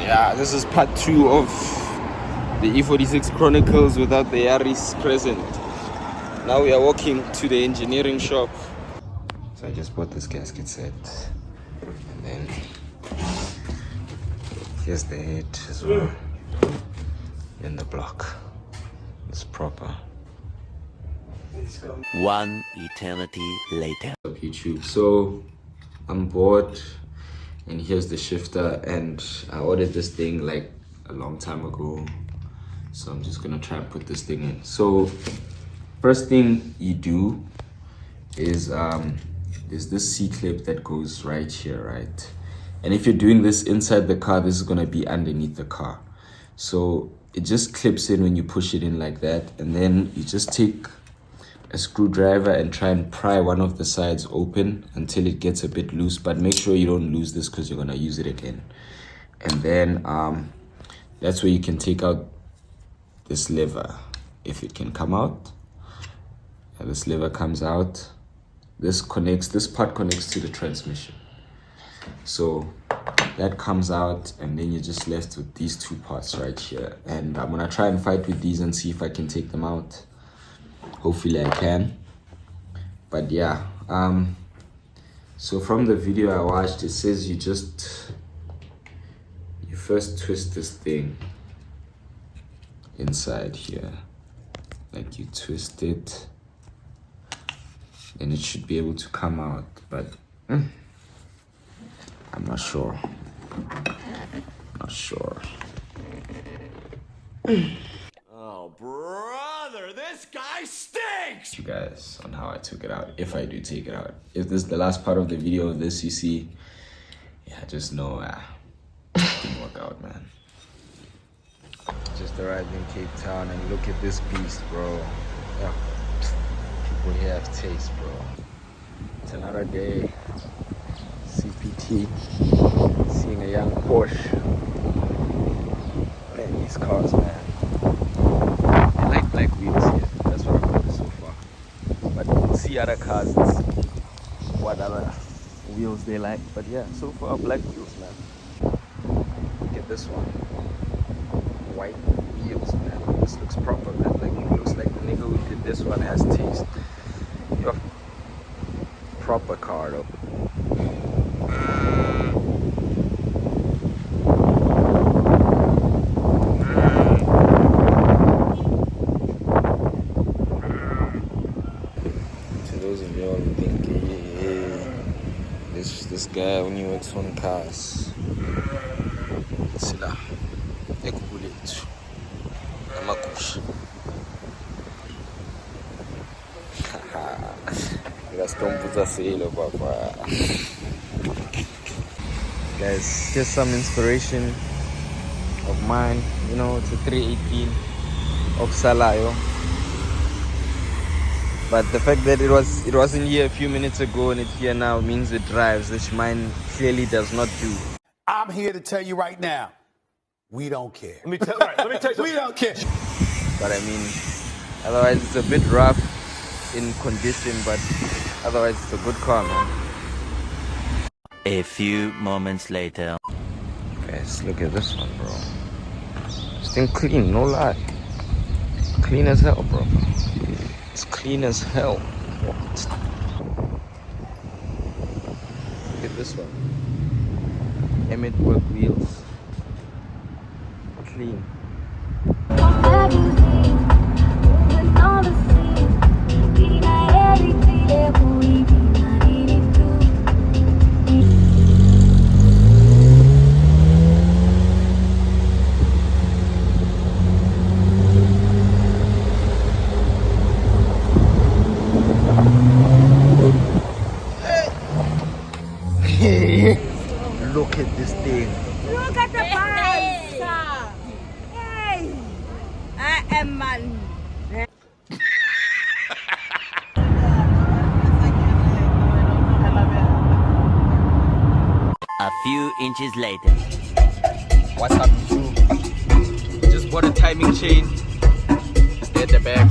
Yeah, this is part 2 of the E46 Chronicles without the Yaris present. Now we are walking to the engineering shop. So I just bought this gasket set. And then here's the head as well. And the block. It's proper. One eternity later. YouTube. So I'm bored. And here's the shifter, and I ordered this thing like a long time ago, so I'm just gonna try and put this thing in. So first thing you do is there's this C-clip that goes right here, right? And if you're doing this inside the car, this is gonna be underneath the car. So it just clips in when you push it in like that, and then you just take a screwdriver and try and pry one of the sides open until it gets a bit loose, but make sure you don't lose this because you're gonna use it again. And then that's where you can take out this lever, if it can come out. And this lever comes out. This part connects to the transmission. So that comes out, and then you're just left with these two parts right here. And I'm gonna try and fight with these and see if I can take them out. Hopefully I can. But yeah, so from the video I watched, it says you first twist this thing inside here, like you twist it, and it should be able to come out, but I'm not sure. Oh, brother, this guy stinks! You guys on how I took it out, if I do take it out. If this is the last part of the video of this you see, yeah, just know it didn't work out, man. Just arrived in Cape Town, and look at this beast, bro. Yeah. People here have taste, bro. It's another day. CPT, seeing a young Porsche. Man, these cars, man. Black wheels here. That's what I've noticed so far. But we'll see other cars and see what other wheels they like. But yeah, so far black wheels, man. Look at this one. White wheels, man. This looks proper, man. Like it looks like the nigga who did this one has taste. Yo, proper car though. This guy only works on cars. Sila ekubulethu amagusha. Ngasitombuza silo papa. Guys, just some inspiration of mine. You know, it's a 318 of Salayo. But the fact that it wasn't here a few minutes ago and it's here now means it drives, which mine clearly does not do. I'm here to tell you right now, we don't care. Let me tell you. We don't care. But I mean, otherwise it's a bit rough in condition, but otherwise it's a good car, man. A few moments later. Guys, look at this one, bro. Still clean, no lie. Clean as hell, bro. It's clean as hell. What? Look at this one. Emmett work wheels. Clean. Look at this thing. Look at the bikes. Hey, I am man. A few inches later. What's up, YouTube? Just bought a timing chain. Stay at the back.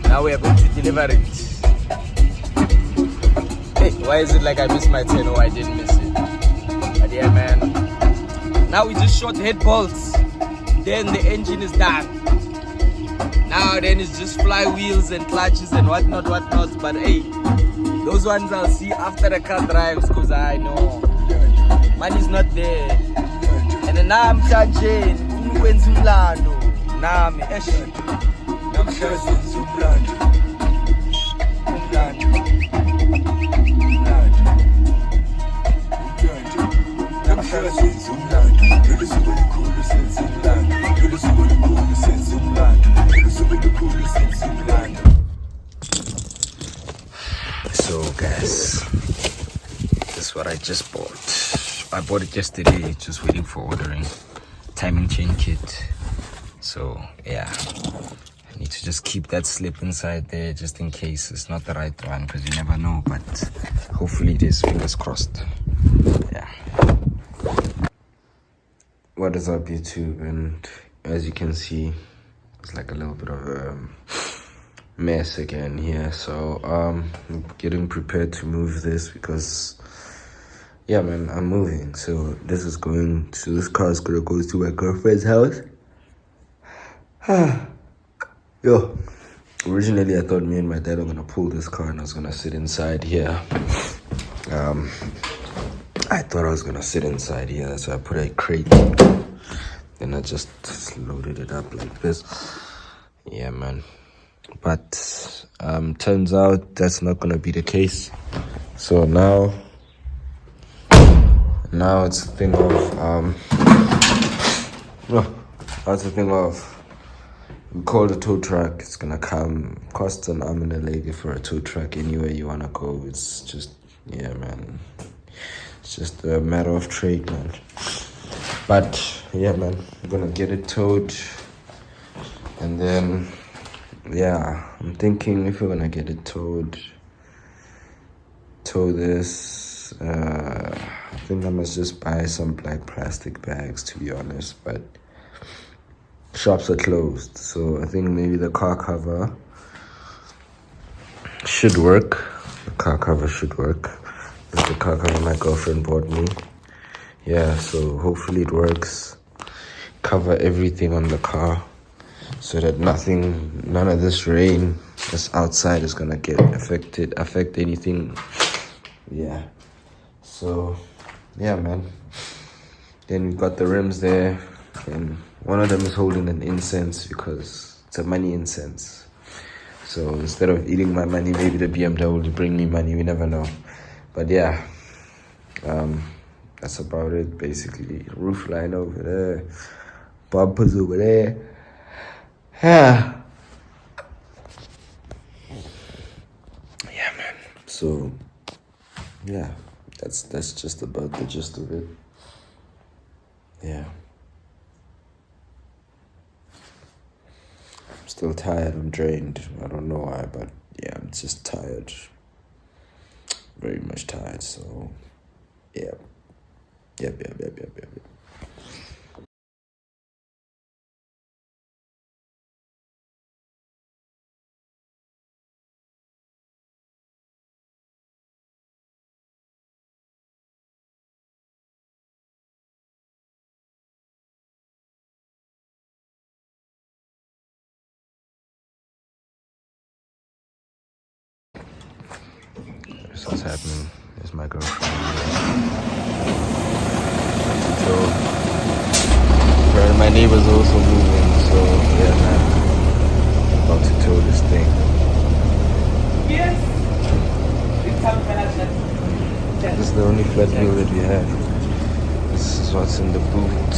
Now we are going to deliver it. Hey, why is it like I missed my 10? Oh, I didn't miss it. But yeah, man. Now we just short head bolts. Then the engine is done. Now then it's just flywheels and clutches and whatnot. But hey, those ones I'll see after the car drives, because I know money's not there. And then now I'm charging. Nami, So guys, this is what I just bought. I bought it yesterday, just waiting for ordering. Timing chain kit. So yeah, I need to just keep that slip inside there just in case it's not the right one, because you never know, but hopefully it is, fingers crossed. Yeah. What is up, YouTube? And as you can see, it's like a little bit of a mess again here. So I'm getting prepared to move this because yeah, man, I'm moving. So this car is gonna go to my girlfriend's house. Yo, originally I thought me and my dad were gonna pull this car and I was gonna sit inside here. I thought I was gonna sit inside here, so I put a crate. Then I just loaded it up like this. Yeah, man. But turns out that's not gonna be the case. So now it's a thing of we call the tow truck. It's gonna come, cost an arm and a leg for a tow truck anywhere you wanna go. It's just, yeah, man. It's just a matter of trade, man. But yeah, man, I'm gonna get it towed, and then yeah, I'm thinking if we're gonna get it towed, tow this. I think I must just buy some black plastic bags, to be honest. But shops are closed, so I think maybe the car cover should work. The car cover should work. That's the car cover my girlfriend bought me. Yeah, so hopefully it works. Cover everything on the car so that none of this rain that's outside is gonna affect anything. Yeah. So yeah, man. Then we got the rims there, and one of them is holding an incense because it's a money incense. So instead of eating my money, maybe the BMW will bring me money. We never know. But yeah, that's about it basically. Roof line over there, bumpers over there. Yeah, man. So yeah, that's just about the gist of it. Yeah. I'm still tired, I'm drained. I don't know why, but yeah, I'm just tired. Very much tired, so yeah. Yep. That's what's happening. There's my girlfriend. So, my neighbor's also moving, so yeah, man. About to tow this thing. Yes. This is the only flat wheel that we have. This is what's in the boot.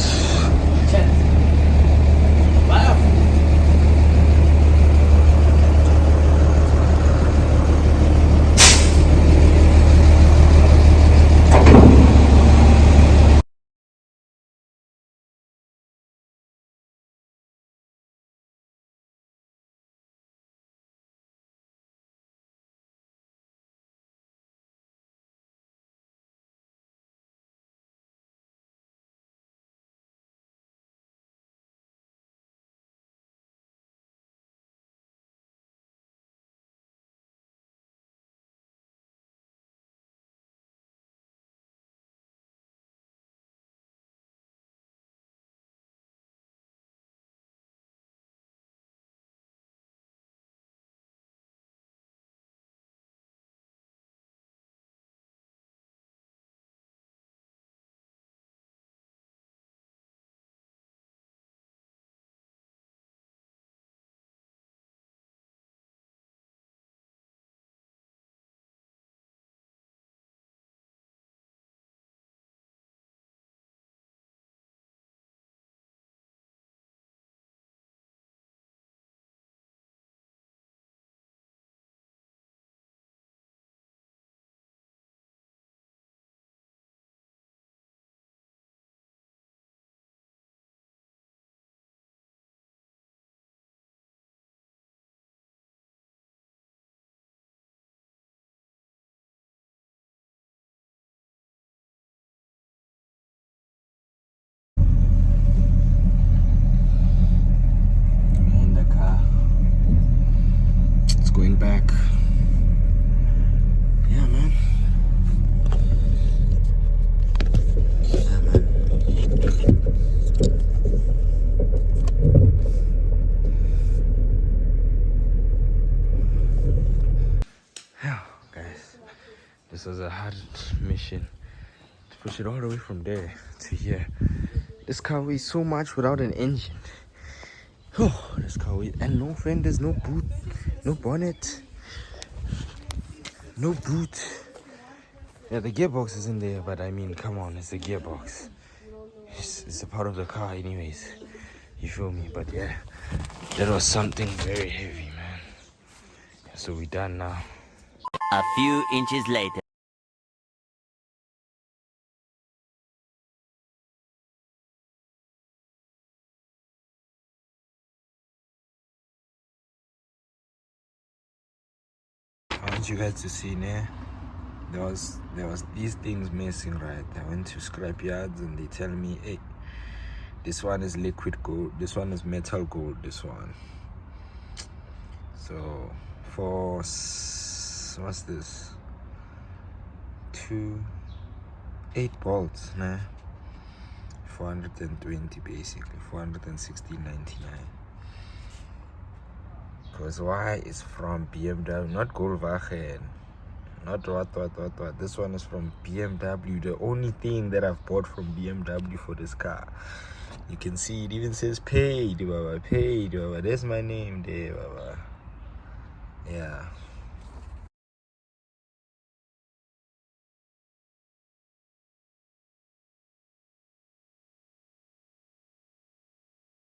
hard mission to push it all the way from there to here. This car weighs so much without an engine. Oh, this car weighs, and no fenders, no boot, no bonnet, no boot. Yeah, the gearbox is in there, but I mean, come on, it's the gearbox. It's a part of the car anyways. You feel me? But yeah, that was something very heavy, man. So we done now. A few inches later. I want you guys to see, nah? There was these things missing, right? I went to scrap yards and they tell me, hey, this one is liquid gold, this one is metal gold, this one. So for what's this? 8 bolts, nah? 420 basically, 416.99. Because why is from BMW, not Volkswagen, not what. This one is from BMW. The only thing that I've bought from BMW for this car. You can see it even says paid, baba, paid, baba. There's my name there, baba. Yeah.